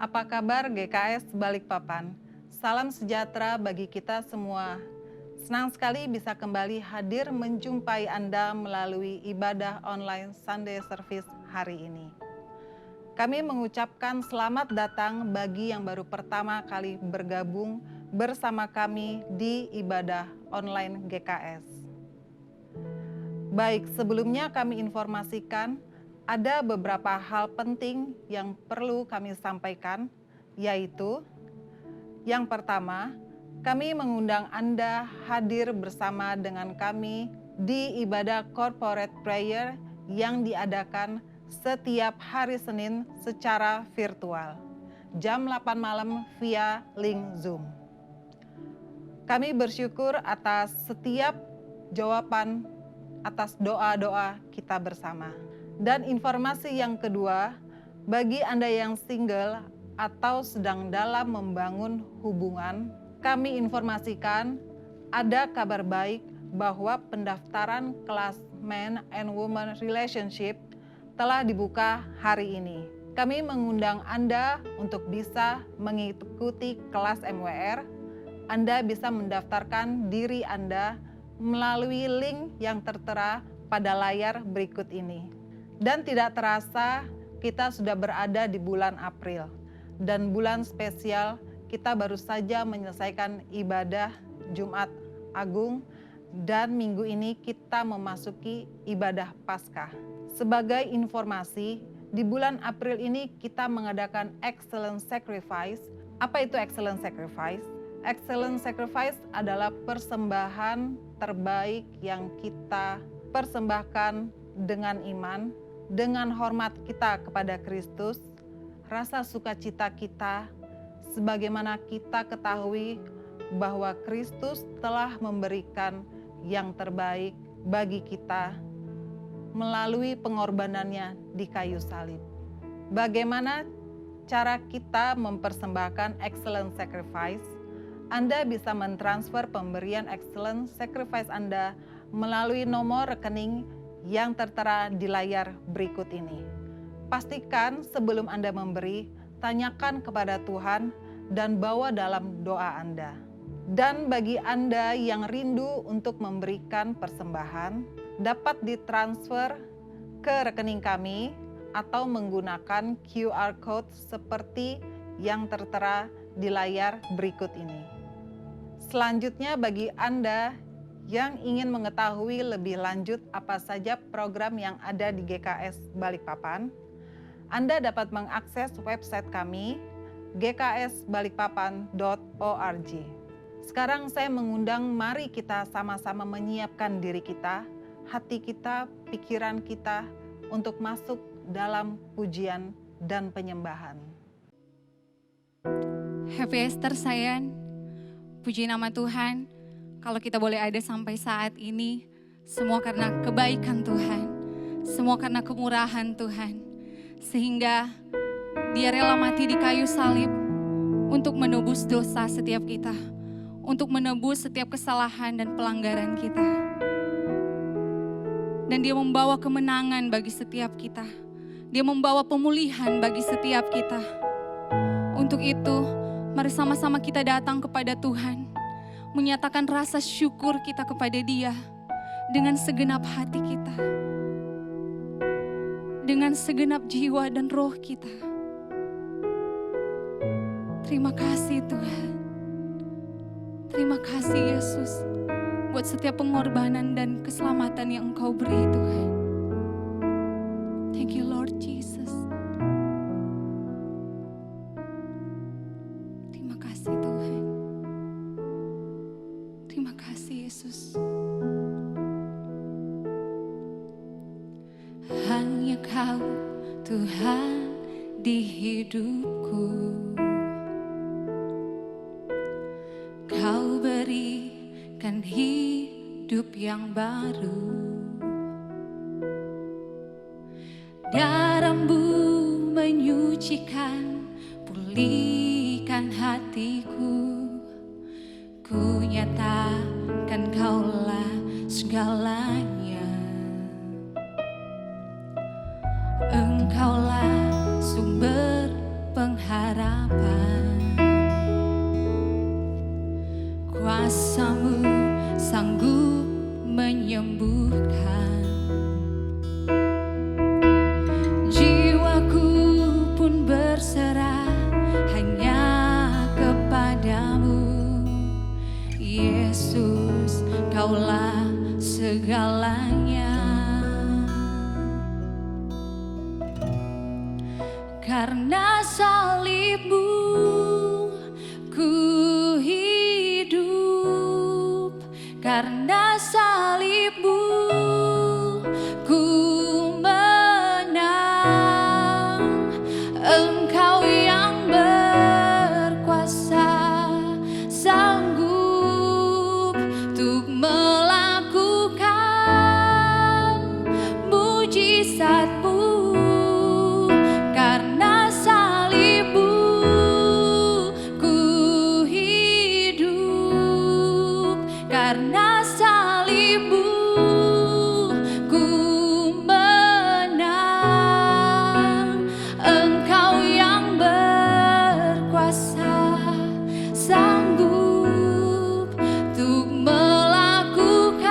Apa kabar GKS Balikpapan? Salam sejahtera bagi kita semua. Senang sekali bisa kembali hadir menjumpai Anda melalui ibadah online Sunday Service hari ini. Kami mengucapkan selamat datang bagi yang baru pertama kali bergabung bersama kami di ibadah online GKS. Baik, sebelumnya kami informasikan ada beberapa hal penting yang perlu kami sampaikan, yaitu yang pertama, kami mengundang Anda hadir bersama dengan kami di ibadah corporate prayer yang diadakan setiap hari Senin secara virtual, jam 8 malam via link Zoom. Kami bersyukur atas setiap jawaban atas doa-doa kita bersama. Dan informasi yang kedua, bagi Anda yang single atau sedang dalam membangun hubungan, kami informasikan ada kabar baik bahwa pendaftaran kelas Man and Woman Relationship telah dibuka hari ini. Kami mengundang Anda untuk bisa mengikuti kelas MWR. Anda bisa mendaftarkan diri Anda melalui link yang tertera pada layar berikut ini. Dan tidak terasa kita sudah berada di bulan April. Dan bulan spesial kita baru saja menyelesaikan ibadah Jumat Agung. Dan minggu ini kita memasuki ibadah Paskah. Sebagai informasi, di bulan April ini kita mengadakan Excellent Sacrifice. Apa itu Excellent Sacrifice? Excellent Sacrifice adalah persembahan terbaik yang kita persembahkan dengan iman, dengan hormat kita kepada Kristus, rasa sukacita kita, sebagaimana kita ketahui bahwa Kristus telah memberikan yang terbaik bagi kita melalui pengorbanannya di kayu salib. Bagaimana cara kita mempersembahkan excellent sacrifice? Anda bisa mentransfer pemberian excellent sacrifice Anda melalui nomor rekening yang tertera di layar berikut ini. Pastikan sebelum Anda memberi, tanyakan kepada Tuhan dan bawa dalam doa Anda. Dan bagi Anda yang rindu untuk memberikan persembahan, dapat ditransfer ke rekening kami atau menggunakan QR Code seperti yang tertera di layar berikut ini. Selanjutnya bagi Anda yang ingin mengetahui lebih lanjut apa saja program yang ada di GKS Balikpapan, Anda dapat mengakses website kami gksbalikpapan.org. Sekarang saya mengundang, mari kita sama-sama menyiapkan diri kita, hati kita, pikiran kita untuk masuk dalam pujian dan penyembahan. Happy Easter sayang, puji nama Tuhan. Kalau kita boleh ada sampai saat ini, semua karena kebaikan Tuhan, semua karena kemurahan Tuhan. Sehingga Dia rela mati di kayu salib untuk menebus dosa setiap kita, untuk menebus setiap kesalahan dan pelanggaran kita. Dan Dia membawa kemenangan bagi setiap kita. Dia membawa pemulihan bagi setiap kita. Untuk itu, mari sama-sama kita datang kepada Tuhan, menyatakan rasa syukur kita kepada Dia dengan segenap hati kita, dengan segenap jiwa dan roh kita. Terima kasih Tuhan, terima kasih Yesus buat setiap pengorbanan dan keselamatan yang Engkau beri Tuhan. Thank you Lord Jesus. Terima kasih Tuhan. Terima kasih Yesus. Hanya Kau Tuhan di hidupku. Kau berikan hidup yang baru. Darah-Mu menyucikan, pulihkan hatiku. Ku nyatakan Kaulah segalanya. Engkaulah sumber pengharapan. menyembuhkan. Jiwaku pun berserah hanya kepadamu, Yesus, Kaulah segalanya. Karena salibmu ku hidup, karena salibmu ku menang. Engkau yang berkuasa, sanggup untuk melakukan mujizat-Mu. Karena salibmu ku hidup, karena salibmu ku menang. Engkau yang berkuasa, sanggup untuk melakukan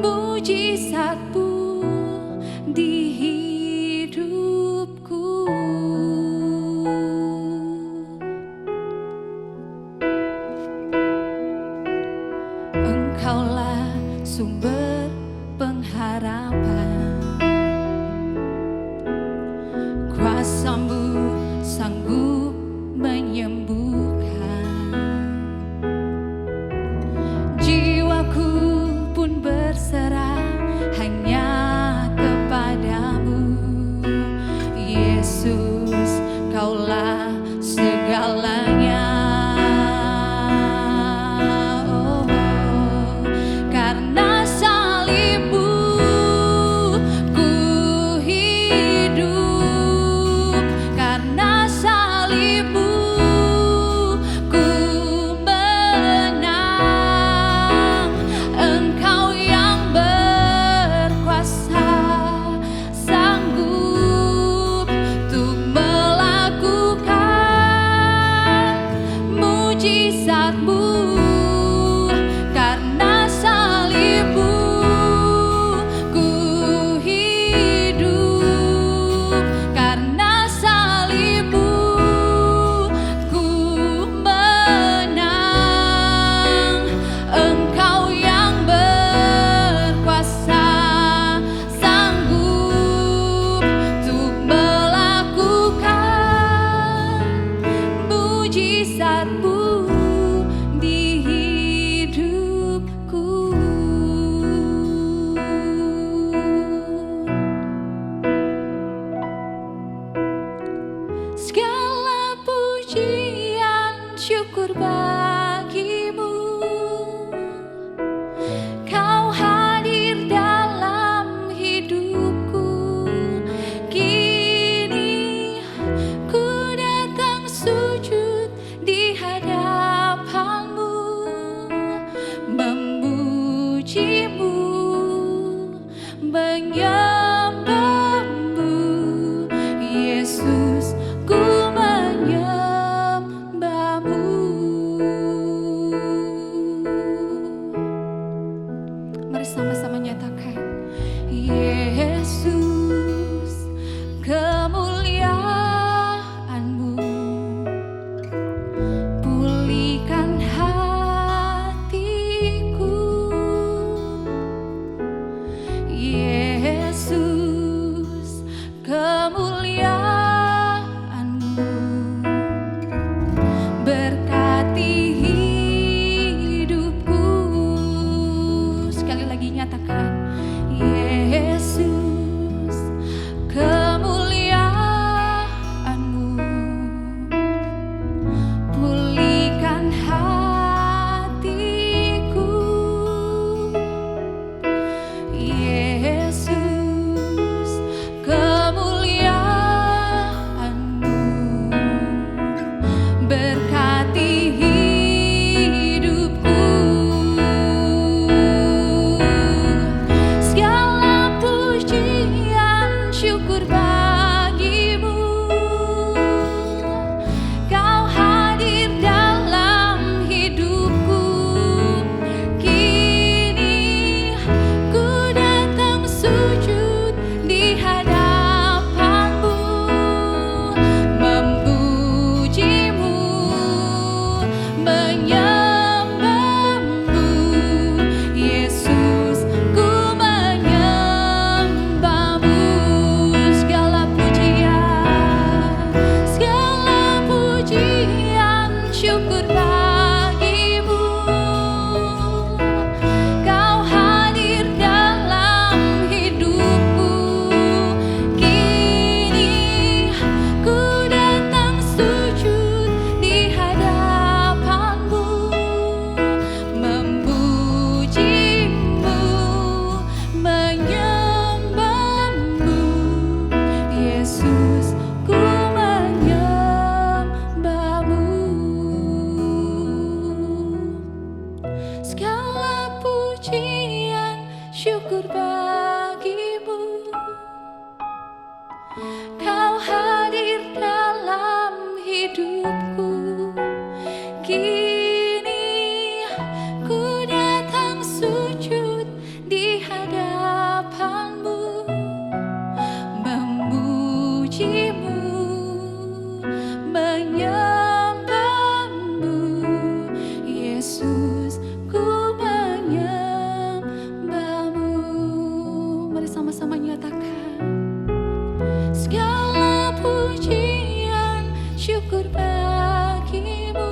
mujizat-Mu di hidupku. Engkaulah sumber pengharapan, kuasa-Mu sanggup menyembuhkan. Jiwaku pun berserah hanya kepadamu, Yesus, Kaulah segalanya. Oh, karena salibmu ku hidup, karena salibmu ku menang. Engkau yang berkuasa, sanggup untuk melakukan mujizat-Mu. Karena salibmu ku hidup, karena salibmu ku menang. Engkau yang berkuasa, sanggup untuk melakukan mujizat-Mu di hidupku. Segala pujian syukur bagi-Mu, Kau hadir dalam hidupku. Kini ku datang sujud di hadapan-Mu, memuji-Mu, menyembah-Mu, Yesus, ku menyembah-Mu. Mari sama-sama nyatakan, Yesus, kemuliaan-Mu pulihkan hatiku. Segala pujian syukur bagimu. Kau hadir dalam hidupku. Kini ku datang sujud di hadapanmu, memujimu, menyembahmu. Yesus, ku menyembahmu. Mari sama-sama nyatakan. Segala pujian syukur bagimu.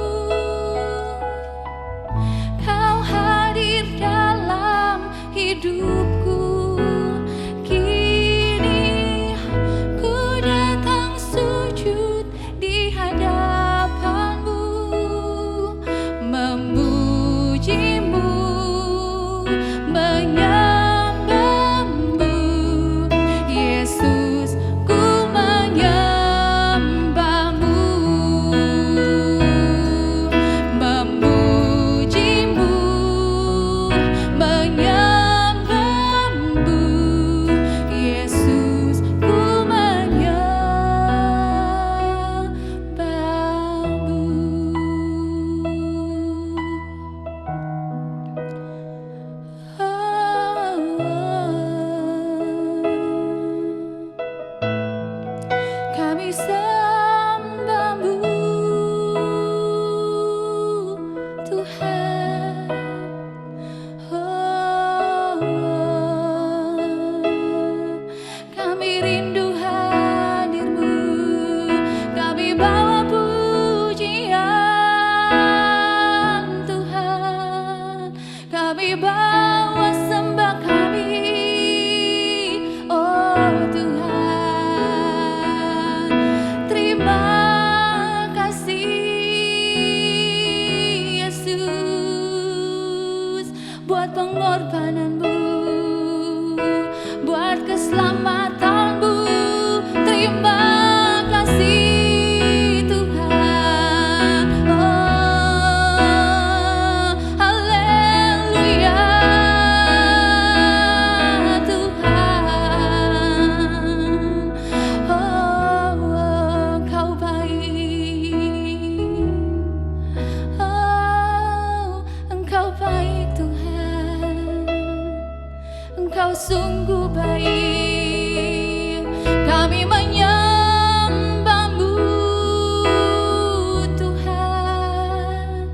Kau hadir dalam hidupku. Kini ku datang sujud di hadapanmu, memujimu, menyembahmu. Yesus, ku menyembahmu, memujimu, menyembahmu. Yesus, ku menyembahmu. Kami sembahmu, Tuhan. Kami rindu hadir-Mu. Kami bawa pujian, Tuhan. Kami bawa sembah kami, oh Tuhan. Terima kasih Yesus buat pengorbanan-Mu, buat keselamatan-Mu. Terima kasih Tuhan. Oh, haleluya Tuhan. Oh, Engkau baik. Oh, Engkau baik Tuhan. Engkau sungguh baik. Kami menyembah-Mu, Tuhan.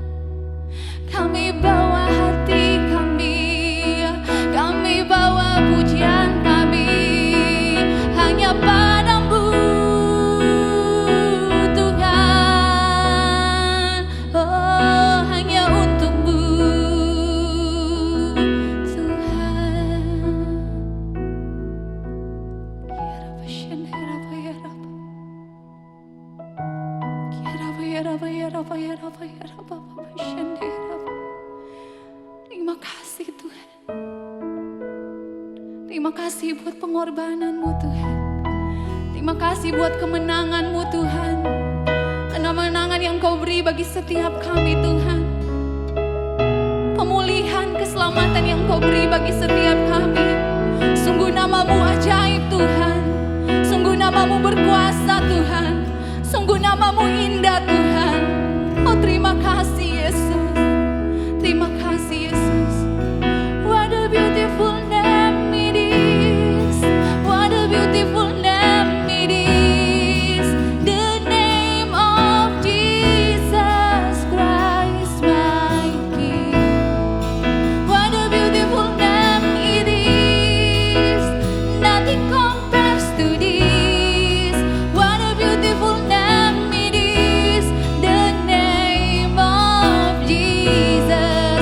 Kami bawa hati kami bawa pujian kami hanya padamu, Tuhan. Oh, hanya untuk-Mu, Tuhan. Terima kasih Tuhan. Terima kasih buat pengorbanan-Mu Tuhan. Terima kasih buat kemenangan-Mu Tuhan. Kemenangan yang Kau beri bagi setiap kami Tuhan. Pemulihan, keselamatan yang Kau beri bagi setiap kami. Sungguh nama-Mu ajaib Tuhan. Sungguh nama-Mu berkuasa Tuhan. Sungguh nama-Mu indah Tuhan. Oh terima kasih Yesus. Terima kasih Yesus. What a beautiful name it is. What a beautiful name it is. The name of Jesus Christ my King. What a beautiful name it is. Nothing compares to this. What a beautiful name it is. The name of Jesus.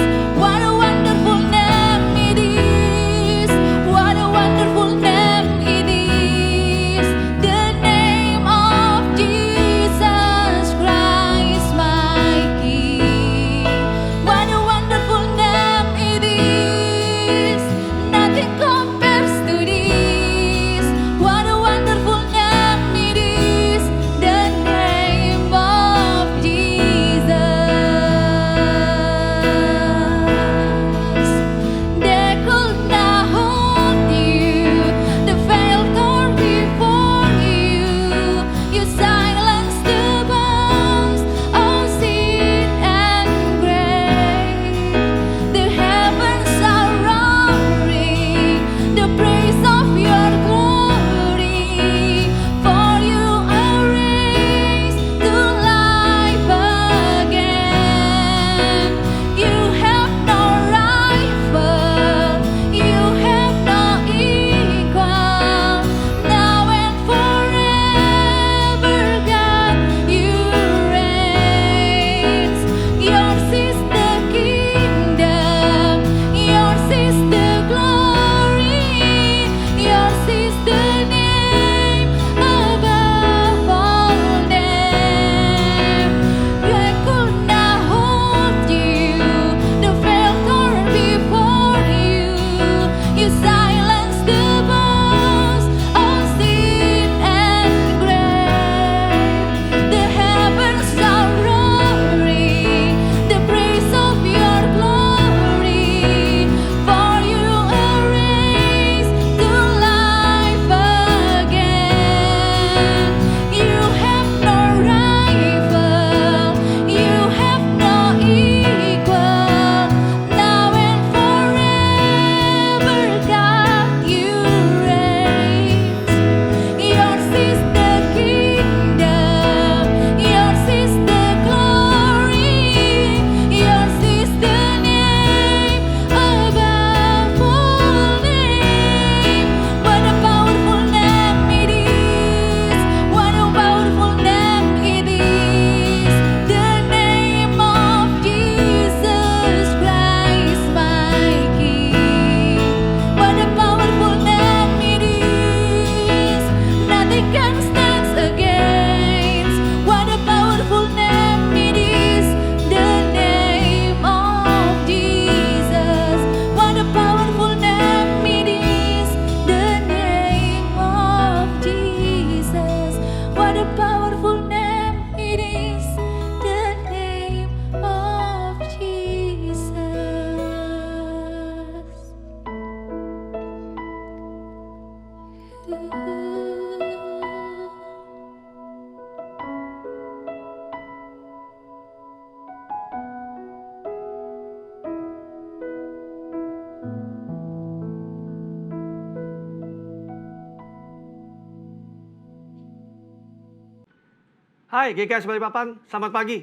Hai GKS Balikpapan, selamat pagi.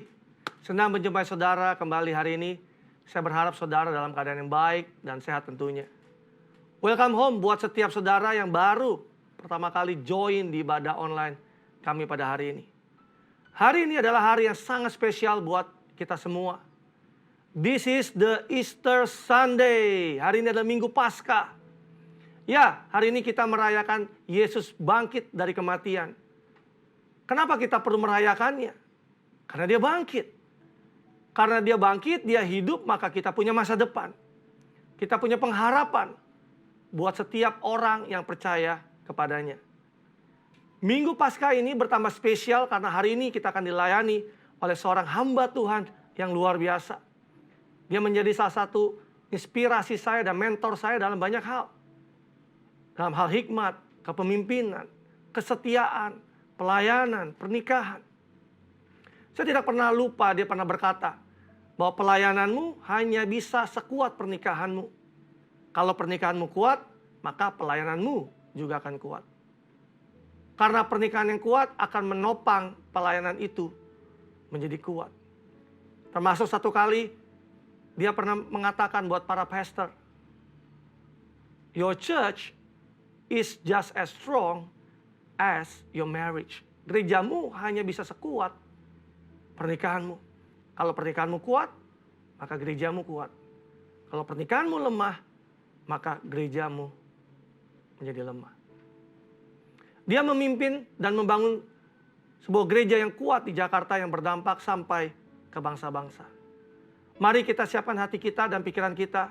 Senang menjumpai saudara kembali hari ini. Saya berharap saudara dalam keadaan yang baik dan sehat tentunya. Welcome home buat setiap saudara yang baru pertama kali join di ibadah online kami pada hari ini. Hari ini adalah hari yang sangat spesial buat kita semua. This is the Easter Sunday. Hari ini adalah Minggu Paskah. Ya, hari ini kita merayakan Yesus bangkit dari kematian. Kenapa kita perlu merayakannya? Karena dia bangkit. Karena dia bangkit, dia hidup, maka kita punya masa depan. Kita punya pengharapan buat setiap orang yang percaya kepadanya. Minggu Paskah ini bertambah spesial karena hari ini kita akan dilayani oleh seorang hamba Tuhan yang luar biasa. Dia menjadi salah satu inspirasi saya dan mentor saya dalam banyak hal. Dalam hal hikmat, kepemimpinan, kesetiaan, pelayanan, pernikahan. Saya tidak pernah lupa dia pernah berkata bahwa pelayananmu hanya bisa sekuat pernikahanmu. Kalau pernikahanmu kuat, maka pelayananmu juga akan kuat. Karena pernikahan yang kuat akan menopang pelayanan itu menjadi kuat. Termasuk satu kali dia pernah mengatakan buat para pastor, your church is just as strong as your marriage. Gerejamu hanya bisa sekuat pernikahanmu. Kalau pernikahanmu kuat, maka gerejamu kuat. Kalau pernikahanmu lemah, maka gerejamu menjadi lemah. Dia memimpin dan membangun sebuah gereja yang kuat di Jakarta yang berdampak sampai ke bangsa-bangsa. Mari kita siapkan hati kita dan pikiran kita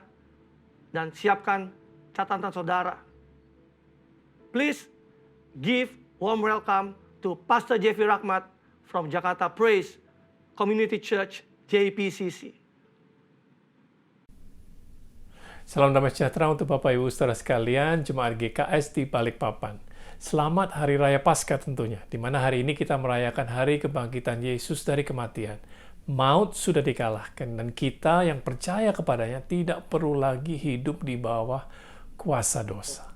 dan siapkan catatan saudara. Please give warm welcome to Pastor Jeffrey Rahmat from Jakarta Praise Community Church JPCC. Salam damai sejahtera untuk Bapak Ibu Saudara sekalian, Jemaat GKS di Balikpapan. Selamat Hari Raya Paskah tentunya, di mana hari ini kita merayakan hari kebangkitan Yesus dari kematian. Maut sudah dikalahkan dan kita yang percaya kepadanya tidak perlu lagi hidup di bawah kuasa dosa.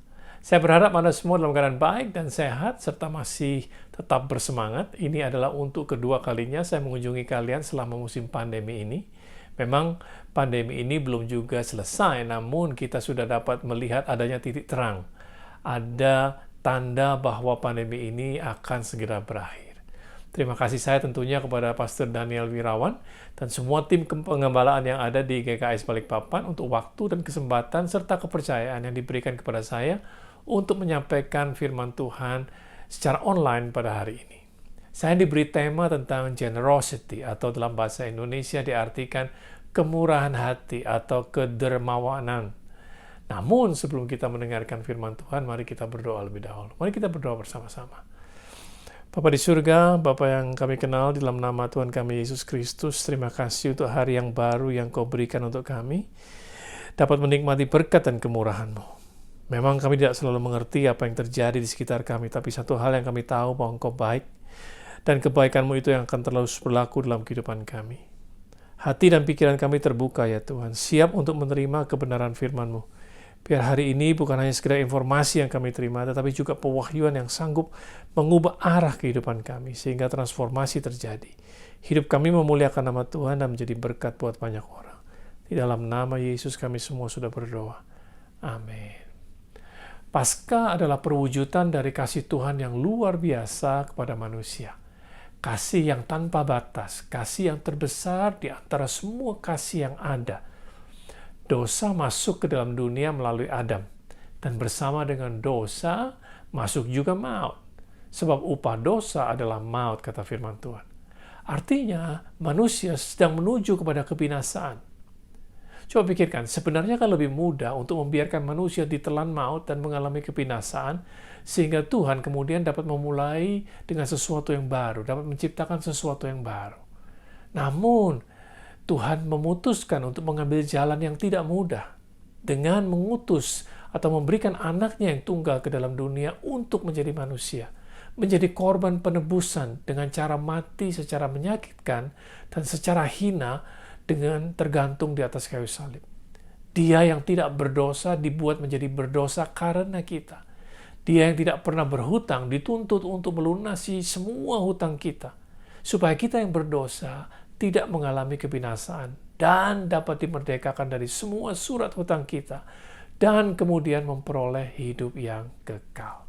Saya berharap Anda semua dalam keadaan baik dan sehat, serta masih tetap bersemangat. Ini adalah untuk kedua kalinya saya mengunjungi kalian selama musim pandemi ini. Memang pandemi ini belum juga selesai, namun kita sudah dapat melihat adanya titik terang. Ada tanda bahwa pandemi ini akan segera berakhir. Terima kasih saya tentunya kepada Pastor Daniel Wirawan dan semua tim pengembalaan yang ada di GKS Balikpapan untuk waktu dan kesempatan serta kepercayaan yang diberikan kepada saya untuk menyampaikan firman Tuhan secara online pada hari ini. Saya diberi tema tentang generosity atau dalam bahasa Indonesia diartikan kemurahan hati atau kedermawanan. Namun sebelum kita mendengarkan firman Tuhan, mari kita berdoa lebih dahulu. Mari kita berdoa bersama-sama. Bapa di surga, Bapa yang kami kenal di dalam nama Tuhan kami Yesus Kristus, terima kasih untuk hari yang baru yang Kau berikan untuk kami, dapat menikmati berkat dan kemurahan-Mu. Memang kami tidak selalu mengerti apa yang terjadi di sekitar kami, tapi satu hal yang kami tahu bahwa Engkau baik, dan kebaikan-Mu itu yang akan terus berlaku dalam kehidupan kami. Hati dan pikiran kami terbuka ya Tuhan, siap untuk menerima kebenaran firman-Mu. Biar hari ini bukan hanya sekedar informasi yang kami terima, tetapi juga pewahyuan yang sanggup mengubah arah kehidupan kami, sehingga transformasi terjadi. Hidup kami memuliakan nama Tuhan dan menjadi berkat buat banyak orang. Di dalam nama Yesus kami semua sudah berdoa. Amin. Paskah adalah perwujudan dari kasih Tuhan yang luar biasa kepada manusia. Kasih yang tanpa batas, kasih yang terbesar di antara semua kasih yang ada. Dosa masuk ke dalam dunia melalui Adam, dan bersama dengan dosa masuk juga maut. Sebab upah dosa adalah maut, kata firman Tuhan. Artinya, manusia sedang menuju kepada kebinasaan. Coba pikirkan, sebenarnya kan lebih mudah untuk membiarkan manusia ditelan maut dan mengalami kebinasaan, sehingga Tuhan kemudian dapat memulai dengan sesuatu yang baru, dapat menciptakan sesuatu yang baru. Namun, Tuhan memutuskan untuk mengambil jalan yang tidak mudah, dengan mengutus atau memberikan anaknya yang tunggal ke dalam dunia untuk menjadi manusia, menjadi korban penebusan dengan cara mati secara menyakitkan dan secara hina, dengan tergantung di atas kayu salib. Dia yang tidak berdosa dibuat menjadi berdosa karena kita. Dia yang tidak pernah berhutang dituntut untuk melunasi semua hutang kita. supaya kita yang berdosa tidak mengalami kebinasaan dan dapat dimerdekakan dari semua surat hutang kita dan kemudian memperoleh hidup yang kekal.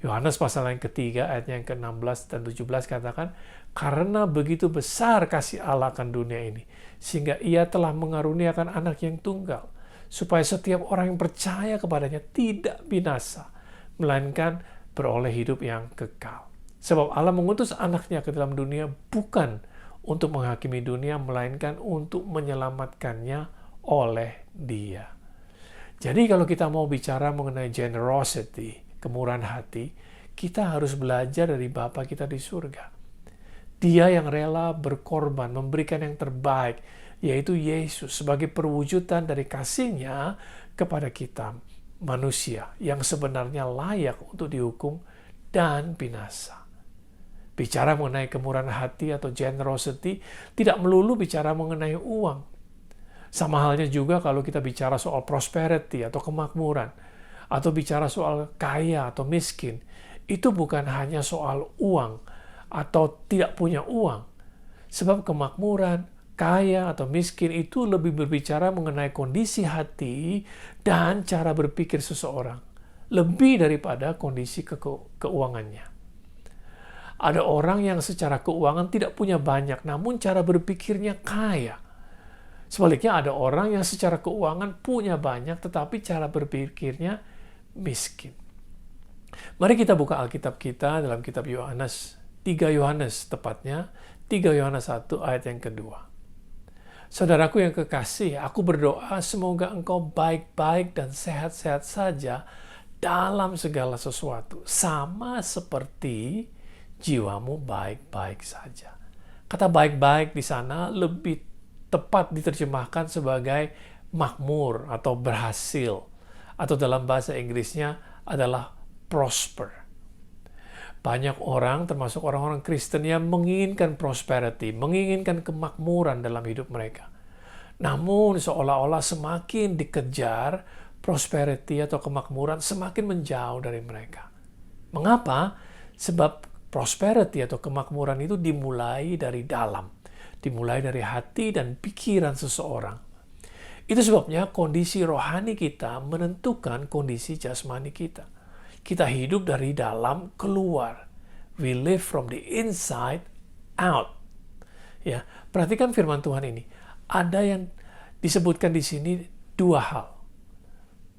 Yohanes pasal yang ketiga ayatnya yang ke-16 dan 17 katakan, karena begitu besar kasih Allah akan dunia ini, sehingga ia telah mengaruniakan anak yang tunggal, supaya setiap orang yang percaya kepadanya tidak binasa, melainkan beroleh hidup yang kekal. Sebab Allah mengutus anaknya ke dalam dunia bukan untuk menghakimi dunia, melainkan untuk menyelamatkannya oleh Dia. Jadi kalau kita mau bicara mengenai generosity, kemurahan hati, kita harus belajar dari Bapa kita di surga. Dia yang rela berkorban, memberikan yang terbaik, yaitu Yesus sebagai perwujudan dari kasih-Nya kepada kita, manusia yang sebenarnya layak untuk dihukum dan binasa. Bicara mengenai kemurahan hati atau generosity tidak melulu bicara mengenai uang. Sama halnya juga kalau kita bicara soal prosperity atau kemakmuran, atau bicara soal kaya atau miskin, itu bukan hanya soal uang atau tidak punya uang. Sebab kemakmuran, kaya atau miskin itu lebih berbicara mengenai kondisi hati dan cara berpikir seseorang, lebih daripada kondisi keuangannya. Ada orang yang secara keuangan tidak punya banyak, namun cara berpikirnya kaya. Sebaliknya ada orang yang secara keuangan punya banyak, tetapi cara berpikirnya miskin. Mari kita buka Alkitab kita dalam kitab Yohanes, 3 Yohanes tepatnya, 3 Yohanes 1 ayat yang kedua. Saudaraku yang kekasih, aku berdoa semoga engkau baik-baik dan sehat-sehat saja dalam segala sesuatu, sama seperti jiwamu baik-baik saja. Kata baik-baik di sana lebih tepat diterjemahkan sebagai makmur atau berhasil, atau dalam bahasa Inggrisnya adalah prosper. Banyak orang, termasuk orang-orang Kristen, yang menginginkan prosperity, menginginkan kemakmuran dalam hidup mereka. Namun seolah-olah semakin dikejar prosperity atau kemakmuran, semakin menjauh dari mereka. Mengapa? Sebab prosperity atau kemakmuran itu dimulai dari dalam, dimulai dari hati dan pikiran seseorang. Itu sebabnya kondisi rohani kita menentukan kondisi jasmani kita. Kita hidup dari dalam keluar. We live from the inside out. Ya, perhatikan firman Tuhan ini. Ada yang disebutkan di sini dua hal.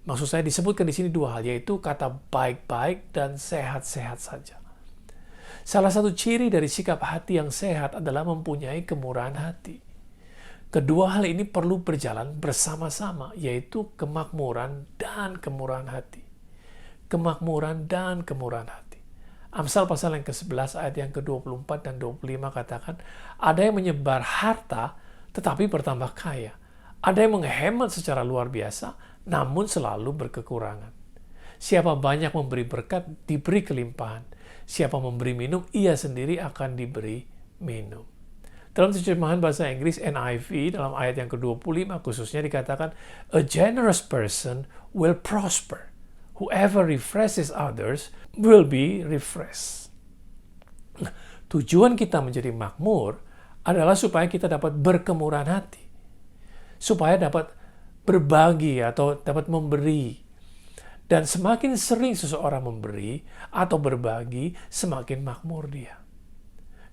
Maksud saya disebutkan di sini dua hal, yaitu kata baik-baik dan sehat-sehat saja. Salah satu ciri dari sikap hati yang sehat adalah mempunyai kemurahan hati. Kedua hal ini perlu berjalan bersama-sama, yaitu kemakmuran dan kemurahan hati. Kemakmuran dan kemurahan hati. Amsal pasal yang ke-11 ayat yang ke-24 dan 25 katakan, ada yang menyebar harta tetapi bertambah kaya. Ada yang menghemat secara luar biasa namun selalu berkekurangan. Siapa banyak memberi berkat, diberi kelimpahan. Siapa memberi minum, ia sendiri akan diberi minum. Dalam terjemahan bahasa Inggris NIV, dalam ayat yang ke-25 khususnya dikatakan, a generous person will prosper. Whoever refreshes others will be refreshed. Nah, tujuan kita menjadi makmur adalah supaya kita dapat berkemurahan hati. Supaya dapat berbagi atau dapat memberi. Dan semakin sering seseorang memberi atau berbagi, semakin makmur dia.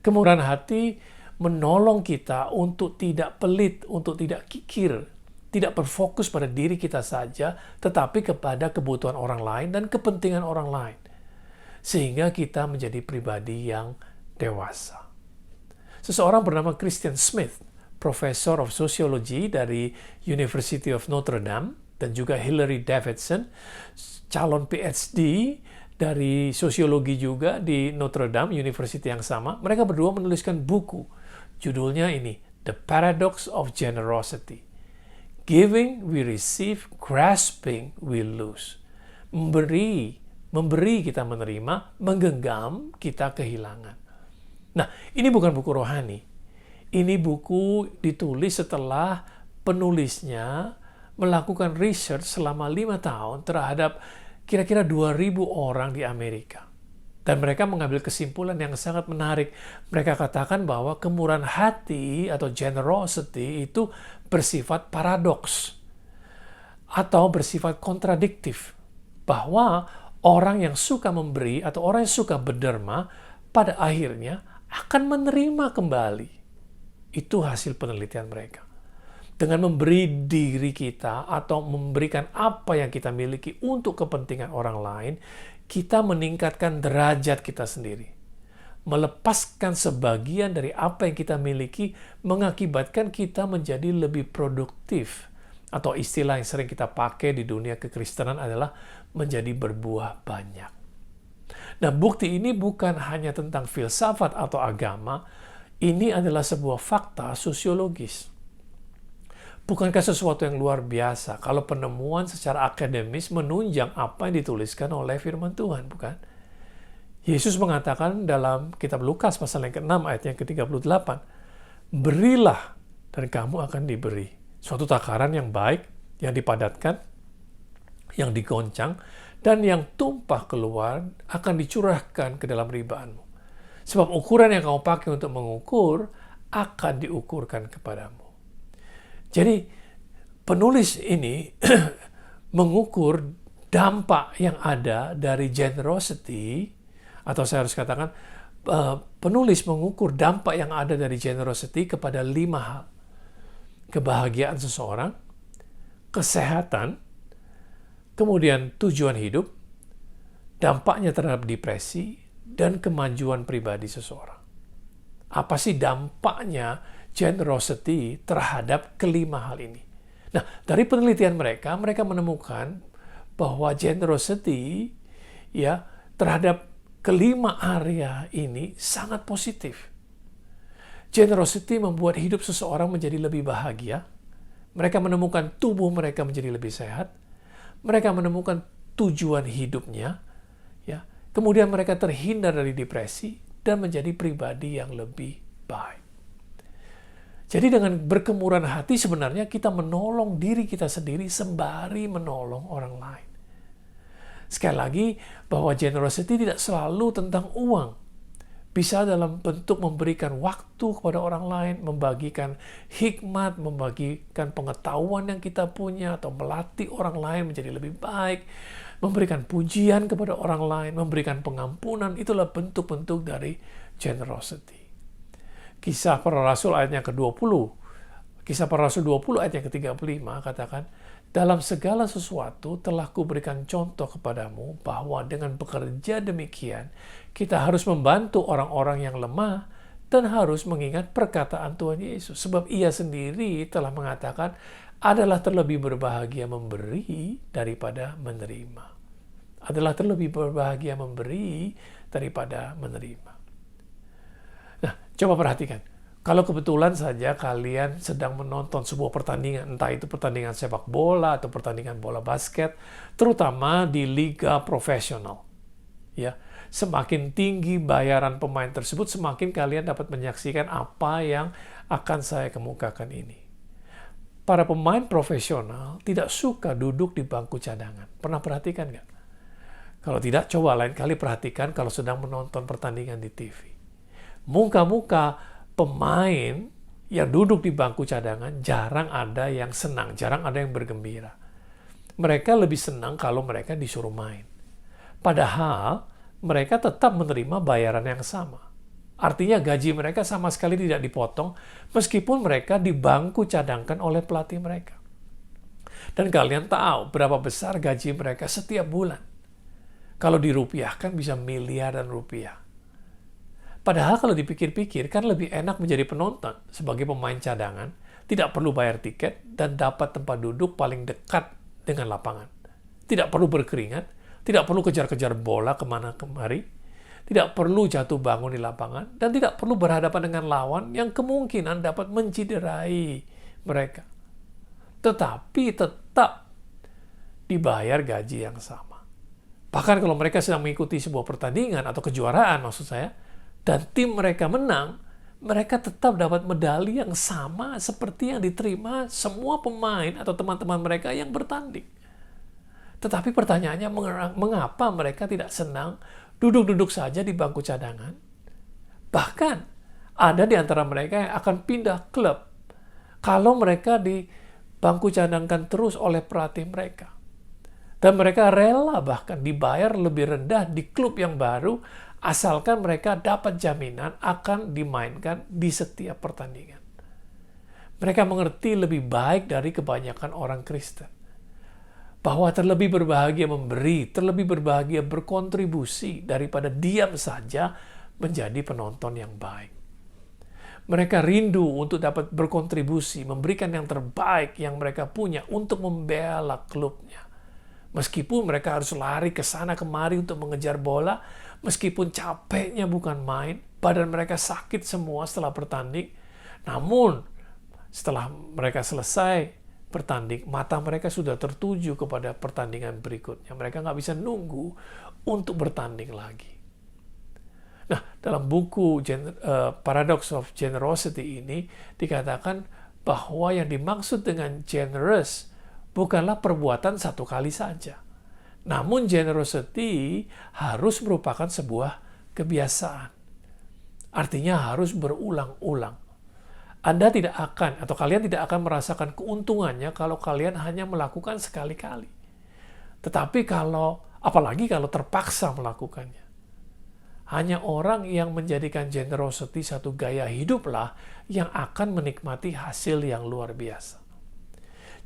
Kemurahan hati menolong kita untuk tidak pelit, untuk tidak kikir, tidak berfokus pada diri kita saja, tetapi kepada kebutuhan orang lain dan kepentingan orang lain. Sehingga kita menjadi pribadi yang dewasa. Seseorang bernama Christian Smith, Professor of Sociology dari University of Notre Dame, dan juga Hilary Davidson, calon PhD dari sosiologi juga di Notre Dame, University yang sama. Mereka berdua menuliskan buku. Judulnya ini, The Paradox of Generosity. Giving we receive, grasping we lose. Memberi kita menerima, menggenggam kita kehilangan. Nah, ini bukan buku rohani. Ini buku ditulis setelah penulisnya melakukan research selama 5 tahun terhadap kira-kira 2.000 orang di Amerika. Dan mereka mengambil kesimpulan yang sangat menarik. Mereka katakan bahwa kemurahan hati atau generosity itu bersifat paradoks atau bersifat kontradiktif. Bahwa orang yang suka memberi atau orang yang suka berderma pada akhirnya akan menerima kembali. Itu hasil penelitian mereka. Dengan memberi diri kita atau memberikan apa yang kita miliki untuk kepentingan orang lain, kita meningkatkan derajat kita sendiri. Melepaskan sebagian dari apa yang kita miliki mengakibatkan kita menjadi lebih produktif. Atau istilah yang sering kita pakai di dunia kekristenan adalah menjadi berbuah banyak. Nah, bukti ini bukan hanya tentang filsafat atau agama, ini adalah sebuah fakta sosiologis. Bukankah sesuatu yang luar biasa kalau penemuan secara akademis menunjang apa yang dituliskan oleh firman Tuhan, bukan? Yesus mengatakan dalam kitab Lukas pasal yang ke-6 ayat yang ke-38, berilah dan kamu akan diberi. Suatu takaran yang baik, yang dipadatkan, yang digoncang, dan yang tumpah keluar akan dicurahkan ke dalam ribaanmu. Sebab ukuran yang kamu pakai untuk mengukur akan diukurkan kepadamu. Jadi penulis ini mengukur dampak yang ada dari generosity, atau saya harus katakan penulis mengukur dampak yang ada dari generosity kepada 5 hal. Kebahagiaan seseorang, kesehatan, kemudian tujuan hidup, dampaknya terhadap depresi, dan kemajuan pribadi seseorang. Apa sih dampaknya generosity terhadap kelima hal ini? Nah, dari penelitian mereka menemukan bahwa generosity ya terhadap kelima area ini sangat positif. Generosity membuat hidup seseorang menjadi lebih bahagia. Mereka menemukan tubuh mereka menjadi lebih sehat. Mereka menemukan tujuan hidupnya, ya. Kemudian mereka terhindar dari depresi dan menjadi pribadi yang lebih baik. Jadi dengan berkemurahan hati sebenarnya kita menolong diri kita sendiri sembari menolong orang lain. Sekali lagi, bahwa generosity tidak selalu tentang uang. Bisa dalam bentuk memberikan waktu kepada orang lain, membagikan hikmat, membagikan pengetahuan yang kita punya, atau melatih orang lain menjadi lebih baik, memberikan pujian kepada orang lain, memberikan pengampunan. Itulah bentuk-bentuk dari generosity. Kisah Para Rasul ayat yang ke-20, Kisah Para Rasul 20 ayat yang ke-35 katakan, dalam segala sesuatu telah kuberikan contoh kepadamu bahwa dengan bekerja demikian, kita harus membantu orang-orang yang lemah dan harus mengingat perkataan Tuhan Yesus. Sebab ia sendiri telah mengatakan adalah terlebih berbahagia memberi daripada menerima. Adalah terlebih berbahagia memberi daripada menerima. Nah, coba perhatikan. Kalau kebetulan saja kalian sedang menonton sebuah pertandingan, entah itu pertandingan sepak bola atau pertandingan bola basket, terutama di liga profesional, ya, semakin tinggi bayaran pemain tersebut, semakin kalian dapat menyaksikan apa yang akan saya kemukakan ini. Para pemain profesional tidak suka duduk di bangku cadangan. Pernah perhatikan nggak? Kalau tidak, coba lain kali perhatikan kalau sedang menonton pertandingan di TV. Muka-muka pemain yang duduk di bangku cadangan jarang ada yang senang, jarang ada yang bergembira. Mereka lebih senang kalau mereka disuruh main. Padahal mereka tetap menerima bayaran yang sama. Artinya gaji mereka sama sekali tidak dipotong meskipun mereka di bangku cadangkan oleh pelatih mereka. Dan kalian tahu berapa besar gaji mereka setiap bulan. Kalau dirupiahkan bisa miliaran rupiah. Padahal kalau dipikir-pikir kan lebih enak menjadi penonton sebagai pemain cadangan, tidak perlu bayar tiket dan dapat tempat duduk paling dekat dengan lapangan. Tidak perlu berkeringat, tidak perlu kejar-kejar bola kemana-kemari, tidak perlu jatuh bangun di lapangan, dan tidak perlu berhadapan dengan lawan yang kemungkinan dapat menciderai mereka. Tetapi tetap dibayar gaji yang sama. Bahkan kalau mereka sedang mengikuti sebuah pertandingan atau kejuaraan maksud saya, dan tim mereka menang, mereka tetap dapat medali yang sama seperti yang diterima semua pemain atau teman-teman mereka yang bertanding. Tetapi pertanyaannya, mengapa mereka tidak senang duduk-duduk saja di bangku cadangan. Bahkan ada di antara mereka yang akan pindah klub kalau mereka di bangku cadangkan terus oleh pelatih mereka. Dan mereka rela bahkan dibayar lebih rendah di klub yang baru asalkan mereka dapat jaminan akan dimainkan di setiap pertandingan. Mereka mengerti lebih baik dari kebanyakan orang Kristen bahwa terlebih berbahagia memberi, terlebih berbahagia berkontribusi daripada diam saja menjadi penonton yang baik. Mereka rindu untuk dapat berkontribusi, memberikan yang terbaik yang mereka punya untuk membela klubnya. Meskipun mereka harus lari ke sana kemari untuk mengejar bola, meskipun capeknya bukan main, badan mereka sakit semua setelah bertanding, namun setelah mereka selesai bertanding, mata mereka sudah tertuju kepada pertandingan berikutnya. Mereka nggak bisa nunggu untuk bertanding lagi. Nah, dalam buku Paradox of Generosity ini dikatakan bahwa yang dimaksud dengan generous bukanlah perbuatan satu kali saja. Namun generosity harus merupakan sebuah kebiasaan. Artinya harus berulang-ulang. Anda tidak akan, atau kalian tidak akan merasakan keuntungannya kalau kalian hanya melakukan sekali-kali. Tetapi apalagi kalau terpaksa melakukannya. Hanya orang yang menjadikan generosity satu gaya hiduplah yang akan menikmati hasil yang luar biasa.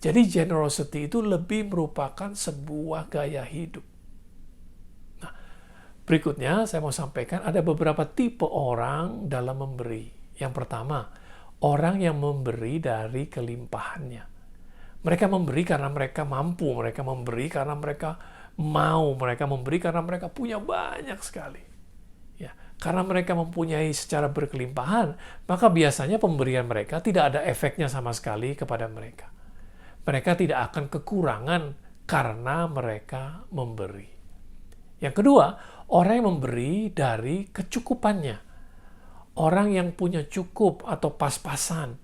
Jadi generosity itu lebih merupakan sebuah gaya hidup. Nah, berikutnya saya mau sampaikan ada beberapa tipe orang dalam memberi. Yang pertama, orang yang memberi dari kelimpahannya. Mereka memberi karena mereka mampu, mereka memberi karena mereka mau, mereka memberi karena mereka punya banyak sekali. Ya, karena mereka mempunyai secara berkelimpahan, maka biasanya pemberian mereka tidak ada efeknya sama sekali kepada mereka. Mereka tidak akan kekurangan karena mereka memberi. Yang kedua, orang yang memberi dari kecukupannya. Orang yang punya cukup atau pas-pasan.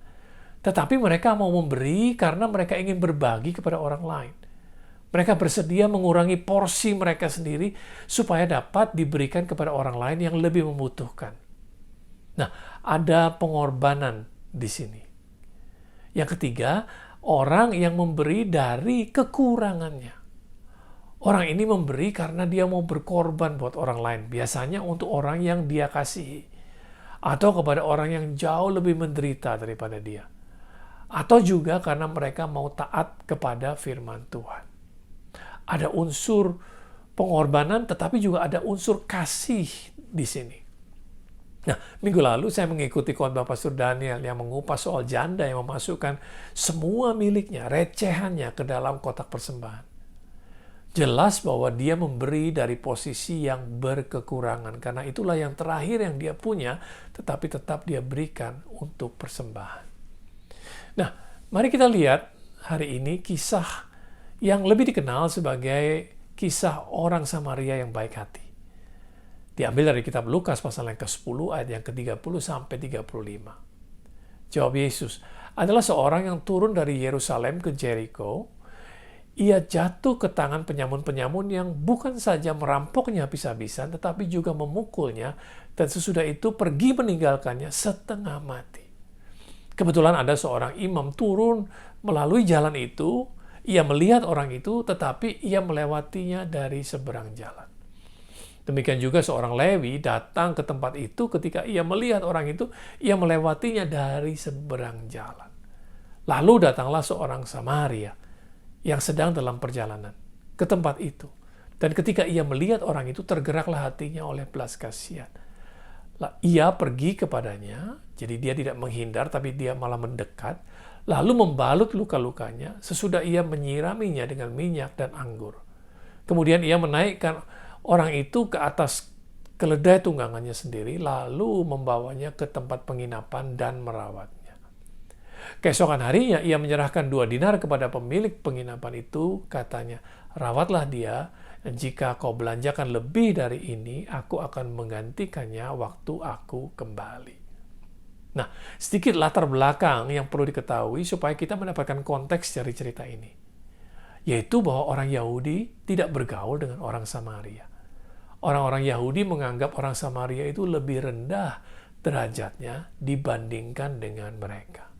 Tetapi mereka mau memberi karena mereka ingin berbagi kepada orang lain. Mereka bersedia mengurangi porsi mereka sendiri supaya dapat diberikan kepada orang lain yang lebih membutuhkan. Nah, ada pengorbanan di sini. Yang ketiga, orang yang memberi dari kekurangannya. Orang ini memberi karena dia mau berkorban buat orang lain. Biasanya untuk orang yang dia kasihi. Atau kepada orang yang jauh lebih menderita daripada dia. Atau juga karena mereka mau taat kepada firman Tuhan. Ada unsur pengorbanan, tetapi juga ada unsur kasih di sini. Nah, minggu lalu saya mengikuti khotbah Pastor Daniel yang mengupas soal janda yang memasukkan semua miliknya, recehannya ke dalam kotak persembahan. Jelas bahwa dia memberi dari posisi yang berkekurangan, karena itulah yang terakhir yang dia punya, tetapi tetap dia berikan untuk persembahan. Nah, mari kita lihat hari ini kisah yang lebih dikenal sebagai kisah orang Samaria yang baik hati. Diambil dari kitab Lukas pasal yang ke-10 ayat yang ke-30 sampai 35. Jawab Yesus, adalah seorang yang turun dari Yerusalem ke Jericho. Ia jatuh ke tangan penyamun-penyamun yang bukan saja merampoknya habis-habisan, tetapi juga memukulnya, dan sesudah itu pergi meninggalkannya setengah mati. Kebetulan ada seorang imam turun melalui jalan itu. Ia melihat orang itu, tetapi ia melewatinya dari seberang jalan. Demikian juga seorang Lewi datang ke tempat itu. Ketika ia melihat orang itu, ia melewatinya dari seberang jalan. Lalu datanglah seorang Samaria yang sedang dalam perjalanan ke tempat itu. Dan ketika ia melihat orang itu, tergeraklah hatinya oleh belas kasihan. Ia pergi kepadanya, jadi dia tidak menghindar, tapi dia malah mendekat, lalu membalut luka-lukanya, sesudah ia menyiraminya dengan minyak dan anggur. Kemudian ia menaikkan orang itu ke atas keledai tunggangannya sendiri, lalu membawanya ke tempat penginapan dan merawatnya. Keesokan harinya ia menyerahkan 2 dinar kepada pemilik penginapan itu, katanya, rawatlah dia, dan jika kau belanjakan lebih dari ini, aku akan menggantikannya waktu aku kembali. Nah, sedikit latar belakang yang perlu diketahui supaya kita mendapatkan konteks dari cerita ini. Yaitu bahwa orang Yahudi tidak bergaul dengan orang Samaria. orang-orang Yahudi menganggap orang Samaria itu lebih rendah derajatnya dibandingkan dengan mereka.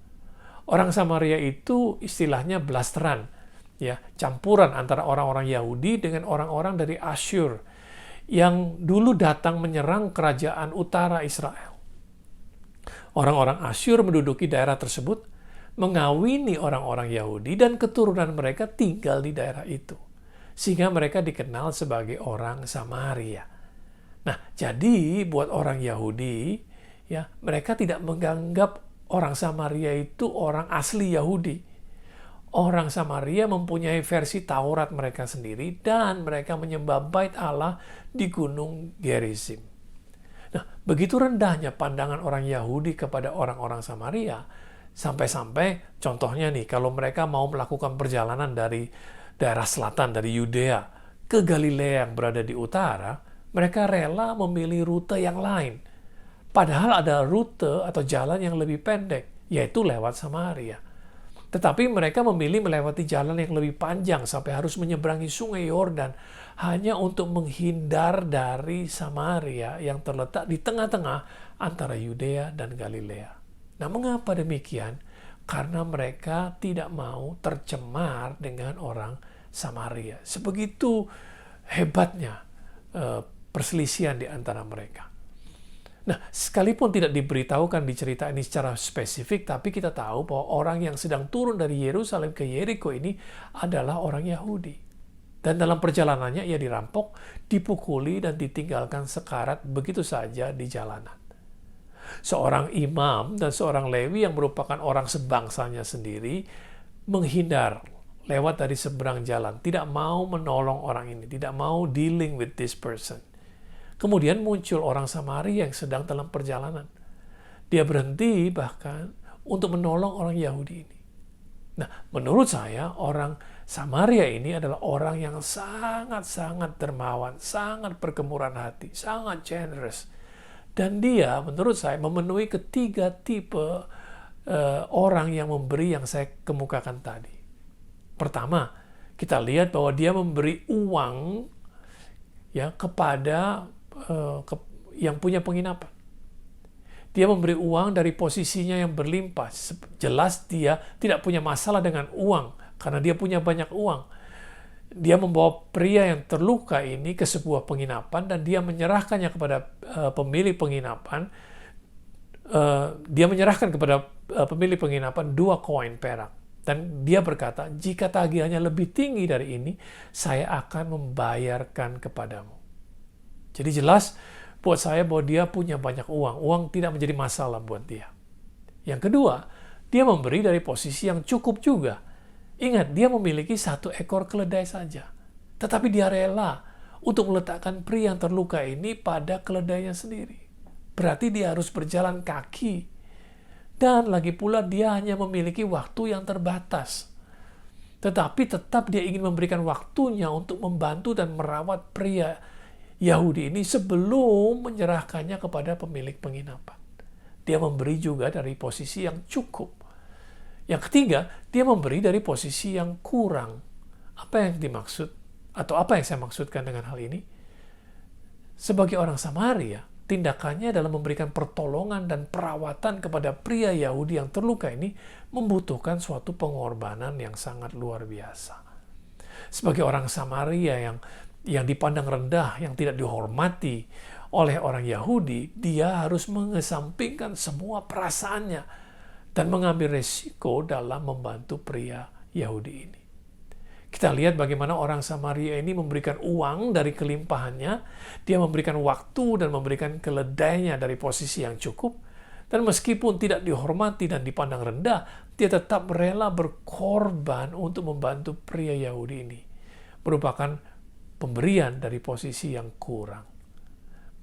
Orang Samaria itu istilahnya blasteran, ya, campuran antara orang-orang Yahudi dengan orang-orang dari Asyur yang dulu datang menyerang kerajaan utara Israel. Orang-orang Asyur menduduki daerah tersebut, mengawini orang-orang Yahudi, dan keturunan mereka tinggal di daerah itu. Sehingga mereka dikenal sebagai orang Samaria. Nah, jadi buat orang Yahudi, ya, mereka tidak menganggap orang Samaria itu orang asli Yahudi. Orang Samaria mempunyai versi Taurat mereka sendiri dan mereka menyembah bait Allah di Gunung Gerizim. Nah, begitu rendahnya pandangan orang Yahudi kepada orang-orang Samaria, sampai-sampai contohnya nih, kalau mereka mau melakukan perjalanan dari daerah selatan, dari Yudea ke Galilea yang berada di utara, mereka rela memilih rute yang lain. Padahal ada rute atau jalan yang lebih pendek, yaitu lewat Samaria. Tetapi mereka memilih melewati jalan yang lebih panjang sampai harus menyeberangi sungai Yordan hanya untuk menghindar dari Samaria yang terletak di tengah-tengah antara Yudea dan Galilea. Nah, mengapa demikian? Karena mereka tidak mau tercemar dengan orang Samaria. Sebegitu hebatnya perselisihan di antara mereka. Nah, sekalipun tidak diberitahukan di cerita ini secara spesifik, tapi kita tahu bahwa orang yang sedang turun dari Yerusalem ke Yeriko ini adalah orang Yahudi. Dan dalam perjalanannya ia dirampok, dipukuli, dan ditinggalkan sekarat begitu saja di jalanan. Seorang imam dan seorang Lewi yang merupakan orang sebangsanya sendiri menghindar lewat dari seberang jalan, tidak mau menolong orang ini, tidak mau dealing with this person. Kemudian muncul orang Samaria yang sedang dalam perjalanan. Dia berhenti bahkan untuk menolong orang Yahudi ini. Nah, menurut saya orang Samaria ini adalah orang yang sangat-sangat dermawan, sangat berkemurahan hati, sangat generous. Dan dia menurut saya memenuhi ketiga tipe orang yang memberi yang saya kemukakan tadi. Pertama, kita lihat bahwa dia memberi uang ya kepada yang punya penginapan. Dia memberi uang dari posisinya yang berlimpah. Jelas dia tidak punya masalah dengan uang karena dia punya banyak uang. Dia membawa pria yang terluka ini ke sebuah penginapan dan dia menyerahkannya kepada pemilik penginapan. Dia menyerahkan kepada pemilik penginapan 2 koin perak. Dan dia berkata, jika tagihannya lebih tinggi dari ini, saya akan membayarkan kepadamu. Jadi jelas buat saya bahwa dia punya banyak uang. Uang tidak menjadi masalah buat dia. Yang kedua, dia memberi dari posisi yang cukup juga. Ingat, dia memiliki 1 ekor keledai saja. Tetapi dia rela untuk meletakkan pria yang terluka ini pada keledainya sendiri. Berarti dia harus berjalan kaki. Dan lagi pula dia hanya memiliki waktu yang terbatas. Tetapi tetap dia ingin memberikan waktunya untuk membantu dan merawat pria Yahudi ini sebelum menyerahkannya kepada pemilik penginapan. Dia memberi juga dari posisi yang cukup. Yang ketiga, dia memberi dari posisi yang kurang. Apa yang dimaksud? Atau apa yang saya maksudkan dengan hal ini? Sebagai orang Samaria, tindakannya dalam memberikan pertolongan dan perawatan kepada pria Yahudi yang terluka ini membutuhkan suatu pengorbanan yang sangat luar biasa. Sebagai orang Samaria yang dipandang rendah, yang tidak dihormati oleh orang Yahudi, dia harus mengesampingkan semua perasaannya dan mengambil resiko dalam membantu pria Yahudi ini. Kita lihat bagaimana orang Samaria ini memberikan uang dari kelimpahannya, dia memberikan waktu dan memberikan keledainya dari posisi yang cukup, dan meskipun tidak dihormati dan dipandang rendah, dia tetap rela berkorban untuk membantu pria Yahudi ini. Merupakan pemberian dari posisi yang kurang.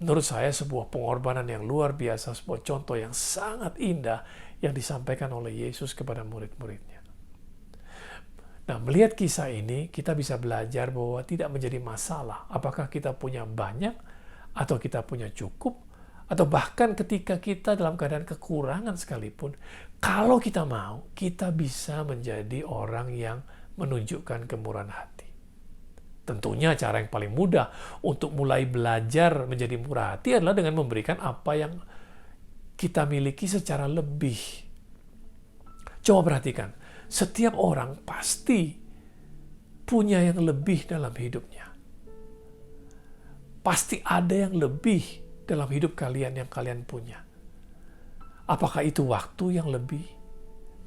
Menurut saya sebuah pengorbanan yang luar biasa, sebuah contoh yang sangat indah yang disampaikan oleh Yesus kepada murid-muridnya. Nah, melihat kisah ini, kita bisa belajar bahwa tidak menjadi masalah apakah kita punya banyak atau kita punya cukup, atau bahkan ketika kita dalam keadaan kekurangan sekalipun, kalau kita mau, kita bisa menjadi orang yang menunjukkan kemurahan hati. Tentunya cara yang paling mudah untuk mulai belajar menjadi murah hati adalah dengan memberikan apa yang kita miliki secara lebih. Coba perhatikan, setiap orang pasti punya yang lebih dalam hidupnya. Pasti ada yang lebih dalam hidup kalian yang kalian punya. Apakah itu waktu yang lebih,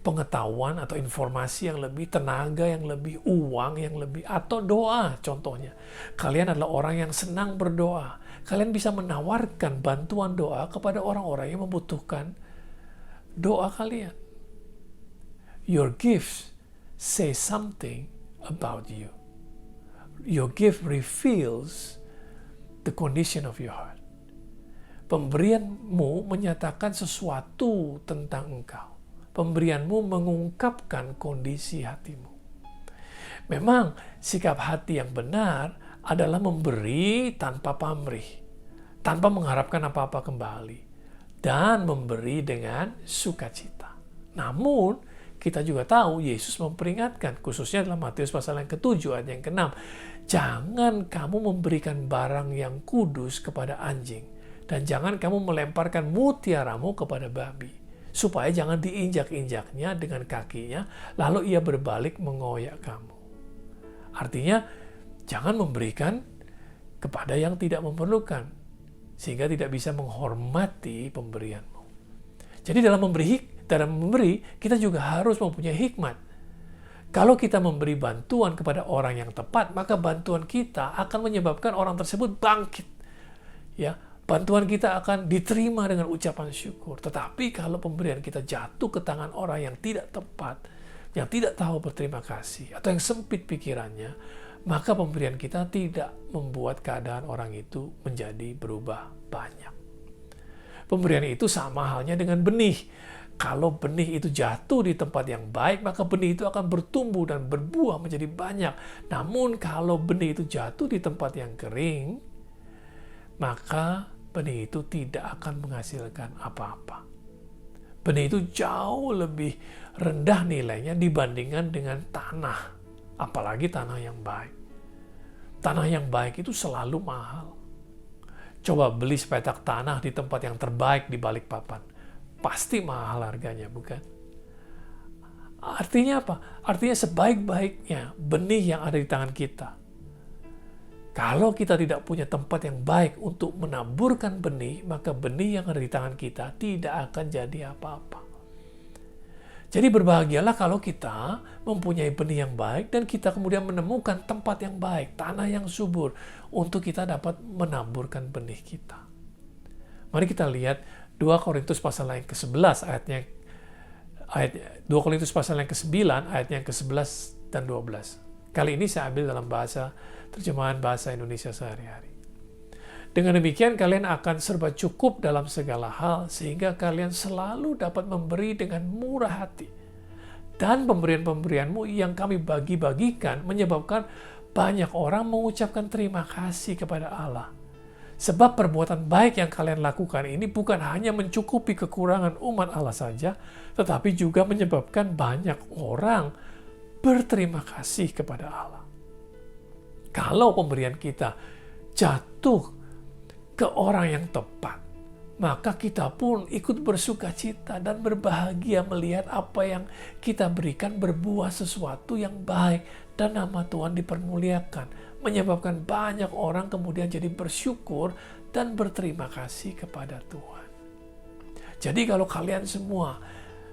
pengetahuan atau informasi yang lebih, tenaga yang lebih, uang yang lebih, atau doa contohnya. Kalian adalah orang yang senang berdoa. Kalian bisa menawarkan bantuan doa kepada orang-orang yang membutuhkan doa kalian. Your gifts say something about you. Your gift reveals the condition of your heart. Pemberianmu menyatakan sesuatu tentang engkau. Pemberianmu mengungkapkan kondisi hatimu. Memang sikap hati yang benar adalah memberi tanpa pamrih, tanpa mengharapkan apa-apa kembali, dan memberi dengan sukacita. Namun, kita juga tahu Yesus memperingatkan, khususnya dalam Matius pasal yang ke-7 ayat yang ke-6, jangan kamu memberikan barang yang kudus kepada anjing, dan jangan kamu melemparkan mutiaramu kepada babi, supaya jangan diinjak-injaknya dengan kakinya, lalu ia berbalik mengoyak kamu. Artinya, jangan memberikan kepada yang tidak memerlukan, sehingga tidak bisa menghormati pemberianmu. Jadi dalam memberi, kita juga harus mempunyai hikmat. Kalau kita memberi bantuan kepada orang yang tepat, maka bantuan kita akan menyebabkan orang tersebut bangkit. Ya, bantuan kita akan diterima dengan ucapan syukur. Tetapi kalau pemberian kita jatuh ke tangan orang yang tidak tepat, yang tidak tahu berterima kasih, atau yang sempit pikirannya, maka pemberian kita tidak membuat keadaan orang itu menjadi berubah banyak. Pemberian itu sama halnya dengan benih. Kalau benih itu jatuh di tempat yang baik, maka benih itu akan bertumbuh dan berbuah menjadi banyak. Namun kalau benih itu jatuh di tempat yang kering, maka benih itu tidak akan menghasilkan apa-apa. Benih itu jauh lebih rendah nilainya dibandingkan dengan tanah, apalagi tanah yang baik. Tanah yang baik itu selalu mahal. Coba beli sepetak tanah di tempat yang terbaik di Balikpapan. Pasti mahal harganya, bukan? Artinya apa? Artinya sebaik-baiknya benih yang ada di tangan kita. Kalau kita tidak punya tempat yang baik untuk menaburkan benih, maka benih yang ada di tangan kita tidak akan jadi apa-apa. Jadi berbahagialah kalau kita mempunyai benih yang baik dan kita kemudian menemukan tempat yang baik, tanah yang subur untuk kita dapat menaburkan benih kita. Mari kita lihat 2 Korintus pasal yang ke-11 2 Korintus pasal yang ke-9 ayatnya yang ke-11 dan 12. Kali ini saya ambil dalam terjemahan bahasa Indonesia sehari-hari. Dengan demikian kalian akan serba cukup dalam segala hal sehingga kalian selalu dapat memberi dengan murah hati. Dan pemberian-pemberianmu yang kami bagi-bagikan menyebabkan banyak orang mengucapkan terima kasih kepada Allah. Sebab perbuatan baik yang kalian lakukan ini bukan hanya mencukupi kekurangan umat Allah saja, tetapi juga menyebabkan banyak orang berterima kasih kepada Allah. Kalau pemberian kita jatuh ke orang yang tepat, maka kita pun ikut bersuka cita dan berbahagia melihat apa yang kita berikan berbuah sesuatu yang baik dan nama Tuhan dipermuliakan, menyebabkan banyak orang kemudian jadi bersyukur dan berterima kasih kepada Tuhan. Jadi kalau kalian semua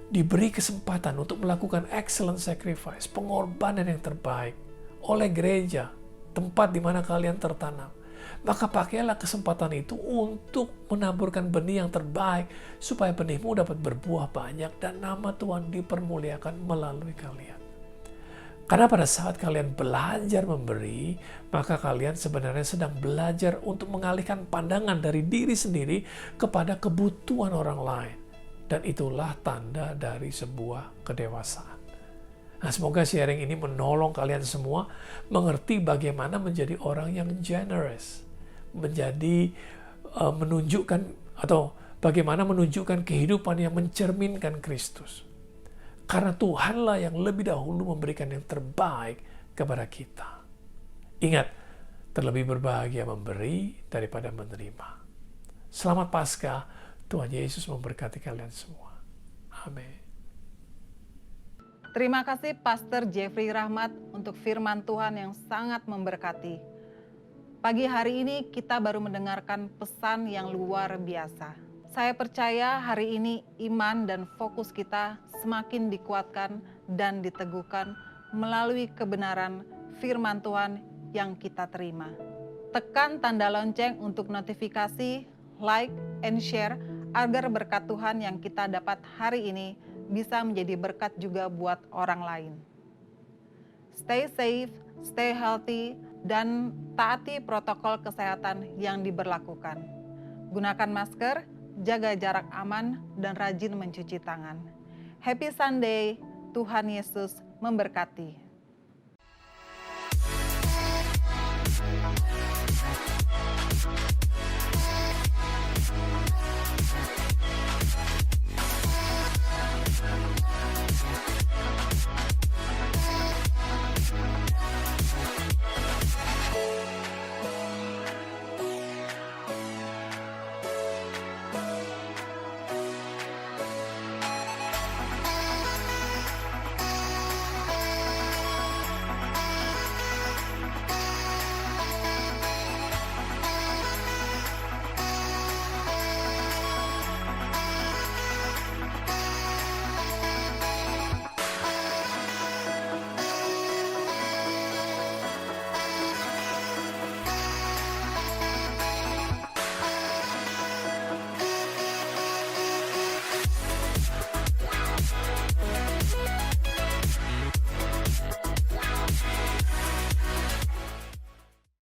diberi kesempatan untuk melakukan excellent sacrifice, pengorbanan yang terbaik oleh gereja, tempat di mana kalian tertanam, maka pakailah kesempatan itu untuk menaburkan benih yang terbaik supaya benihmu dapat berbuah banyak dan nama Tuhan dipermuliakan melalui kalian. Karena pada saat kalian belajar memberi, maka kalian sebenarnya sedang belajar untuk mengalihkan pandangan dari diri sendiri kepada kebutuhan orang lain. Dan itulah tanda dari sebuah kedewasaan. Nah, semoga sharing ini menolong kalian semua mengerti bagaimana menjadi orang yang generous, menjadi menunjukkan atau bagaimana menunjukkan kehidupan yang mencerminkan Kristus. Karena Tuhanlah yang lebih dahulu memberikan yang terbaik kepada kita. Ingat, Terlebih berbahagia memberi daripada menerima. Selamat Paskah, Tuhan Yesus memberkati kalian semua. Amin. Terima kasih Pastor Jeffrey Rahmat untuk firman Tuhan yang sangat memberkati. Pagi hari ini kita baru mendengarkan pesan yang luar biasa. Saya percaya hari ini iman dan fokus kita semakin dikuatkan dan diteguhkan melalui kebenaran firman Tuhan yang kita terima. Tekan tanda lonceng untuk notifikasi, like, and share agar berkat Tuhan yang kita dapat hari ini bisa menjadi berkat juga buat orang lain. Stay safe, stay healthy, dan taati protokol kesehatan yang diberlakukan. Gunakan masker, jaga jarak aman, dan rajin mencuci tangan. Happy Sunday, Tuhan Yesus memberkati.